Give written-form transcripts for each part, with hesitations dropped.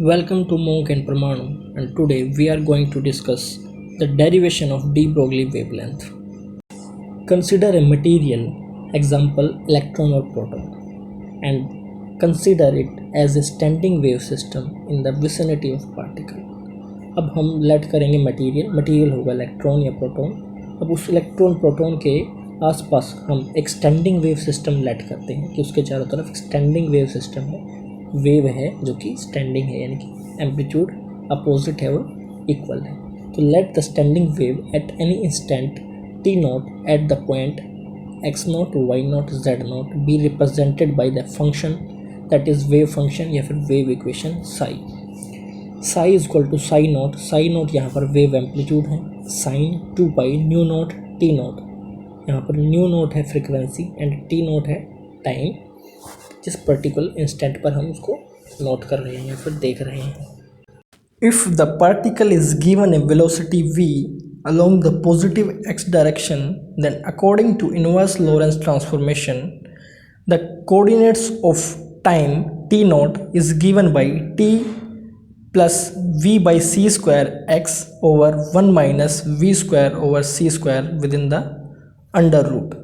Welcome to Monk and Pramanu, and today we are going to discuss the derivation of de Broglie wavelength. Consider a material, example electron or proton, and consider it as a standing wave system in the vicinity of particle. अब हम late करेंगे material होगा electron या proton. अब उस electron proton के आसपास हम एक स्टैंडिंग वेव सिस्टम लेट करते हैं कि उसके चारों तरफ स्टैंडिंग वेव सिस्टम है, वेव है जो कि स्टैंडिंग है, यानी कि एम्पलीट्यूड अपोजिट है और इक्वल है। तो let the standing wave at any instant T naught at the point X naught Y naught Z naught be represented by the function that is wave function या फिर wave equation psi. Psi is equal to psi naught यहाँ पर wave amplitude है, sine 2 pi nu naught T naught, यहाँ पर nu naught है frequency and T naught है time, जिस पर्टिकुलर इंस्टेंट पर हम उसको नोट कर रहे हैं या फिर देख रहे हैं। If the particle is given A velocity v along the positive x direction, then according to inverse Lorentz transformation, the coordinates of time t naught is given by t plus v by c square x over 1 minus v square over c square within the under root.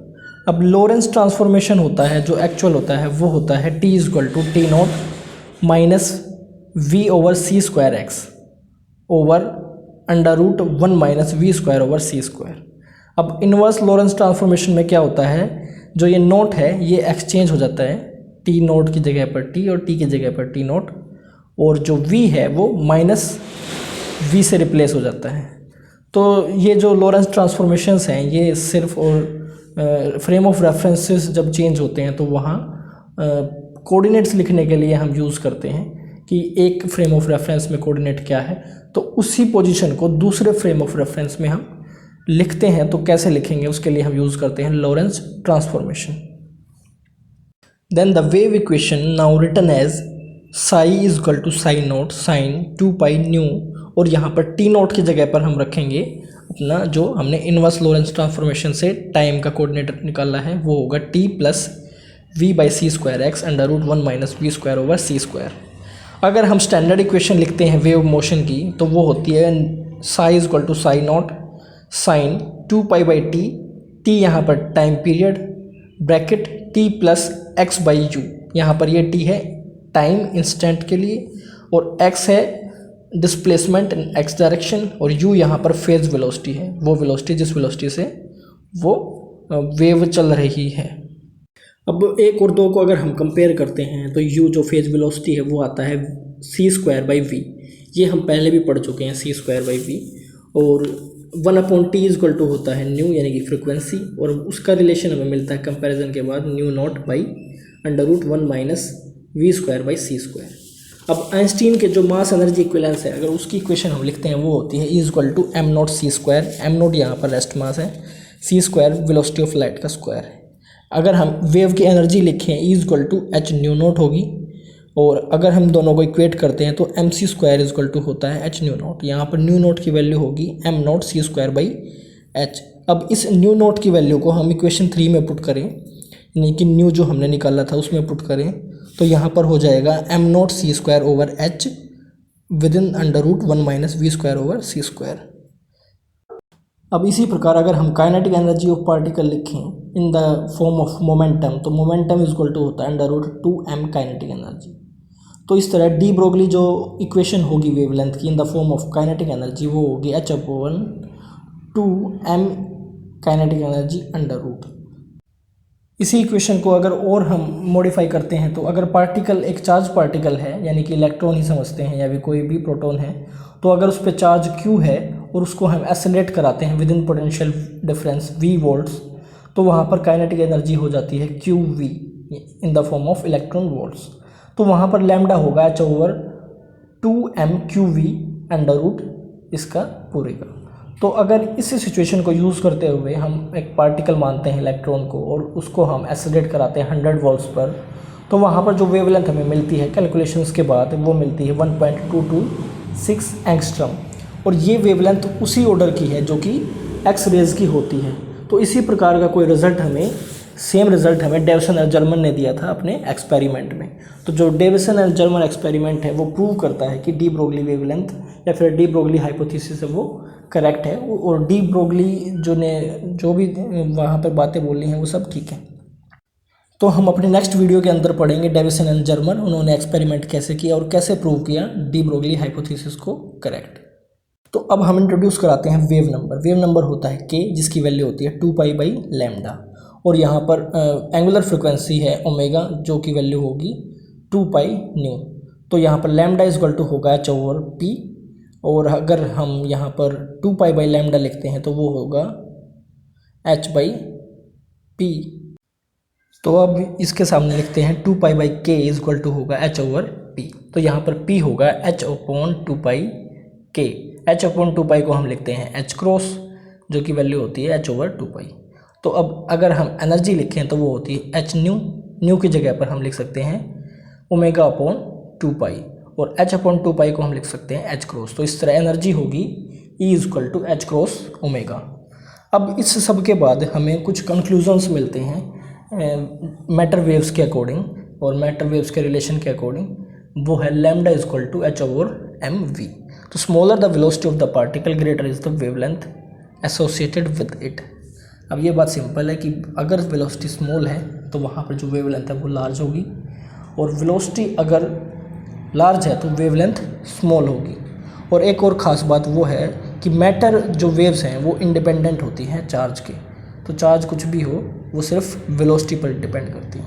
अब Lorentz transformation होता है, जो actual होता है वो होता है t is equal to t naught minus v over c square x over under root 1 minus v square over c square. अब इनवर्स लॉरेंस ट्रांसफॉर्मेशन में क्या होता है, जो ये नोट है ये एक्सचेंज हो जाता है, टी नोट की जगह पर टी और टी की जगह पर टी नोट, और जो वी है वो माइनस वी से रिप्लेस हो जाता है। तो ये जो लॉरेंस ट्रांसफॉर्मेशंस हैं ये सिर्फ और फ्रेम ऑफ रेफरेंसेस जब चेंज होते हैं तो वहाँ कोऑर्डिनेट्स लिखने के लिए हम यूज़ करते हैं कि एक फ्रेम ऑफ रेफरेंस में कोऑर्डिनेट क्या है, तो उसी पोजीशन को दूसरे फ्रेम ऑफ रेफरेंस में हम लिखते हैं। तो कैसे लिखेंगे उसके लिए हम यूज़ करते हैं Lorentz transformation. Then the wave equation now written as psi is equal to psi naught sine 2 pi nu, और यहाँ पर टी नॉट की जगह पर हम रखेंगे अपना जो हमने इनवर्स लॉरेंस ट्रांसफॉर्मेशन से टाइम का कोऑर्डिनेट निकाला है, वो होगा t plus v by c square x under root 1 minus v square over c square. अगर हम स्टैंडर्ड इक्वेशन लिखते हैं वेव मोशन की तो वो होती है psi is equal to psi naught sine 2 pi by t यहाँ पर time period bracket t plus x by u, यहाँ पर ये टी है टाइम इंस्टेंट के लिए और एक्स है डिस्प्लेसमेंट इन एक्स डायरेक्शन और यू यहाँ पर फेज वेलोसिटी है, वो वेलोसिटी जिस वेलोसिटी से वो वेव चल रही है। अब एक और दो को अगर हम कंपेयर करते हैं तो यू जो फेज वेलोसिटी है वो आता है सी स्क्वायर बाई वी, ये हम पहले भी पढ़ चुके हैं सी स्क्वायर बाई वी, और 1/t इज इक्वल टू होता है न्यू यानी कि फ्रिक्वेंसी, और उसका रिलेशन हमें मिलता है कंपैरिजन के बाद nu naught by under root 1 minus v square by c square. अब आइंस्टीन के जो मास एनर्जी इक्विवेलेंस है, अगर उसकी इक्वेशन हम लिखते हैं वो होती है is equal to m naught c square, m naught यहाँ पर रेस्ट मास है, c square velocity of light का स्क्वायर है। अगर हम वेव की एनर्जी लिखें is equal to h nu naught होगी, और अगर हम दोनों को इक्वेट करते हैं तो m c square is equal to होता है एच न्यू नॉट, यहाँ पर न्यू नॉट की वैल्यू होगी m naught c square by h. अब इस न्यू नॉट की वैल्यू को हम इक्वेशन 3 में पुट करें, यानी कि न्यू जो हमने निकाला था उसमें पुट करें, तो यहाँ पर हो जाएगा m naught c square over h within under root 1 minus v square over c square. अब इसी प्रकार अगर हम काइनेटिक एनर्जी ऑफ पार्टिकल लिखें इन द फॉर्म ऑफ मोमेंटम, तो मोमेंटम इज इक्वल टू होता है under root 2m kinetic energy. तो इस तरह डी ब्रोगली जो इक्वेशन होगी वेवलेंथ की in the form of kinetic energy वो होगी h/2m kinetic energy under root. इसी इक्वेशन को अगर और हम मॉडिफाई करते हैं तो अगर पार्टिकल एक चार्ज पार्टिकल है, यानी कि इलेक्ट्रॉन ही समझते हैं या भी कोई भी प्रोटॉन है, तो अगर उस पर चार्ज q है और उसको हम एक्सेलरेट कराते हैं with in potential difference v volts, तो वहाँ पर काइनेटिक एनर्जी हो जाती है qv in the form of electron volts. तो वहाँ पर लैम्डा होगा h/2m qv अंडर रूट इसका पूरे का। तो अगर इस सिचुएशन को यूज़ करते हुए हम एक पार्टिकल मानते हैं इलेक्ट्रॉन को और उसको हम एक्सेलरेट कराते हैं 100 वोल्ट्स पर, तो वहाँ पर जो वेवलेंथ हमें मिलती है कैलकुलेशंस के बाद वो मिलती है 1.226 एंगस्ट्रम, और ये वेवलेंथ उसी ऑर्डर की है जो कि एक्स रेज की होती है। तो इसी प्रकार का कोई रिजल्ट हमें सेम रिजल्ट हमें डेविसन और जर्मन ने दिया था अपने एक्सपेरिमेंट में। तो जो डेविसन और जर्मन एक्सपेरिमेंट है वो प्रूव करता है कि डी ब्रोगली वेवलेंथ या फिर डी ब्रोगली हाइपोथेसिस है वो करेक्ट है, और डी ब्रोगली जो भी वहाँ पर बातें बोली हैं वो सब ठीक है। तो हम अपने नेक्स्ट वीडियो के अंदर पढ़ेंगे डेविसन एंड जर्मन उन्होंने एक्सपेरिमेंट कैसे किया और कैसे प्रूव किया डी ब्रोगली हाइपोथेसिस को करेक्ट। तो अब हम इंट्रोड्यूस कराते हैं वेव नंबर। वेव नंबर होता है के, जिसकी वैल्यू होती है 2π/λ, और यहाँ पर एंगुलर फ्रिक्वेंसी है ओमेगा, जो की वैल्यू होगी 2πν। तो यहाँ पर लैम्डा इक्वल टू होगा h/p, और अगर हम यहाँ पर 2π/λ लिखते हैं तो वो होगा h/p। तो अब इसके सामने लिखते हैं 2π/k इक्वल टू होगा h/p। तो यहाँ पर p होगा h/2πk। h/2π को हम लिखते हैं h क्रॉस, जो की वैल्यू होती है h/2π। तो अब अगर हम एनर्जी लिखें तो वो होती है h न्यू की जगह पर हम लिख सकते हैं ω/2π, और h/2π को हम लिख सकते हैं h क्रॉस। तो इस तरह एनर्जी होगी E = h क्रॉस ओमेगा। अब इस सब के बाद हमें कुछ कंक्लूजन्स मिलते हैं मैटर वेव्स के अकॉर्डिंग, और मैटर वेव्स के रिलेशन के अकॉर्डिंग, वो है लैम्डा = h/mv। तो smaller the velocity of the particle greater is the wavelength associated with it. अब ये बात सिंपल है कि अगर वेलोसिटी स्मॉल है तो वहाँ पर जो वेवलेंथ है वो लार्ज होगी, और वेलोसिटी अगर लार्ज है तो वेवलेंथ स्मॉल होगी। और एक और ख़ास बात वो है कि मैटर जो वेव्स हैं वो इंडिपेंडेंट होती हैं चार्ज के। तो चार्ज कुछ भी हो वो सिर्फ वेलोसिटी पर डिपेंड करती है।